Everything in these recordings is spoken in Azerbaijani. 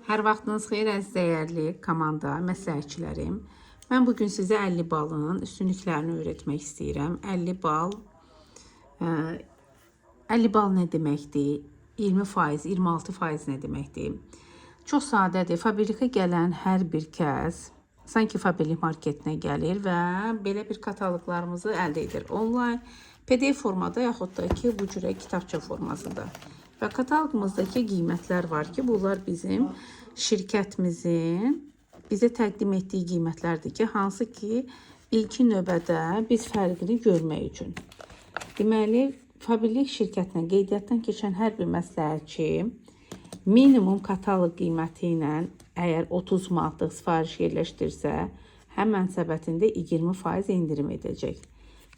Hər vaxtınız xeyir əziz dəyərli komanda, məsləhətçilərim. Mən bugün sizə 50 balın üstünlüklərini öyrətmək istəyirəm. 50 bal, 50 bal nə deməkdir? 20%, 26% nə deməkdir? Çox sadədir. Fabrikə gələn hər bir kəs sanki fabrik marketinə gəlir və belə bir kataloqlarımızı əldə edir. Online, PDF formada yaxud da ki, bu cürə kitabça formasında. Və kataloqumuzdakı qiymətlər var ki, bunlar bizim şirkətimizin bizə təqdim etdiyi qiymətlərdir ki, hansı ki, ilkin növbədə biz fərqini görmək üçün. Deməli, fabrik şirkətinə qeydiyyatdan keçən hər bir məsləhətçi minimum kataloq qiyməti ilə əgər 30 manatlıq sifariş yerləşdirsə, həmən səbətində 20% indirim edəcək.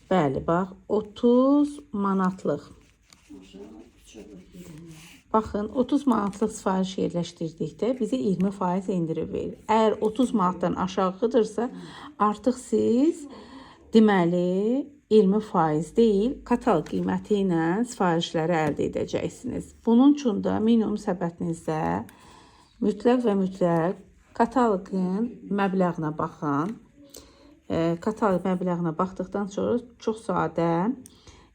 Bəli, bax, 30 manatlıq. Baxın, 30 manatlıq sifariş yerləşdirdikdə bizə 20% indirim verir. Əgər 30 manatdan aşağıdırsa, artıq siz deməli 20% deyil, kataloq qiyməti ilə sifarişləri əldə edəcəksiniz. Bunun üçün də minimum səbətinizdə mütləq və mütləq kataloqun məbləğinə baxın. Kataloq məbləğinə baxdıqdan sonra çox sadə,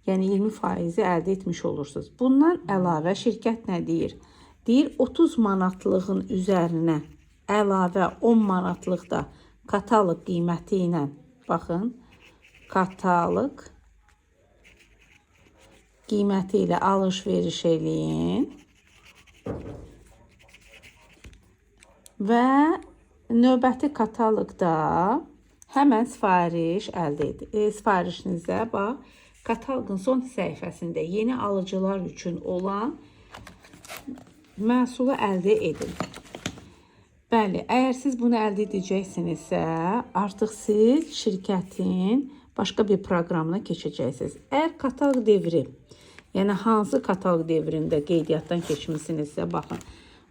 yəni 20% əldə etmiş olursunuz. Bundan əlavə şirkət nə deyir? Deyir 30 manatlığın üzərinə əlavə 10 manatlıq da kataloq qiyməti ilə, baxın, kataloq qiyməti ilə alış-veriş eləyin və növbəti kataloqda həmən sifariş əldə edin. Sifarişinizdə bax, kataloqun son səhifəsində yeni alıcılar üçün olan məhsulu əldə edin. Bəli, əgər siz bunu əldə edəcəksinizsə, artıq siz şirkətin başqa bir proqramına keçəcəksiniz. Əgər kataloq devri, yəni hansı kataloq devrində qeydiyyatdan keçmisinizsə, baxın,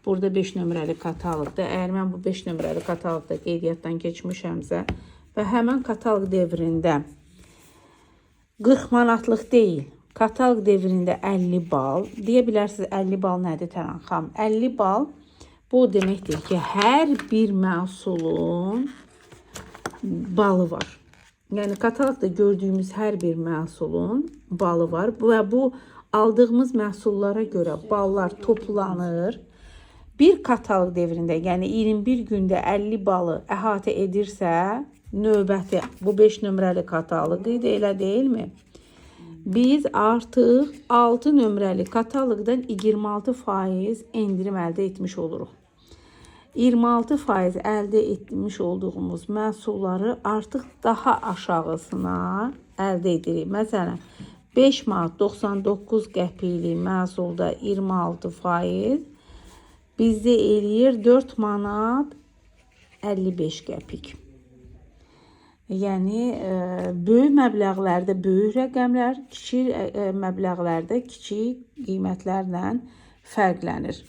burada 5 nömrəli kataloqda, əgər mən bu 5 nömrəli kataloqda qeydiyyatdan keçmişəmsə və həmən kataloq devrində 40 manatlıq deyil, kataloq devrində 50 bal, deyə bilərsiniz 50 bal nədir Təran xanım? 50 bal bu deməkdir ki, hər bir məhsulun balı var. Yəni kataloqda gördüyümüz hər bir məhsulun balı var və bu aldığımız məhsullara görə ballar toplanır. Bir kataloq devrində, yəni 21 gündə 50 balı əhatə edirsə, növbəti bu 5 nömrəli kataloq idi, elə deyilmi? Biz artıq 6 nömrəli kataloqdan 26% endirim əldə etmiş oluruq. 26% əldə etmiş olduğumuz məhsulları artıq daha aşağısına əldə edirik. Məsələn, 5 manat 99 qəpiklik məhsulda 26% bizdə eləyir 4 manat 55 qəpik. Yəni, böyük məbləğlərdə böyük rəqəmlər, kiçik məbləğlərdə kiçik qiymətlərlə fərqlənir.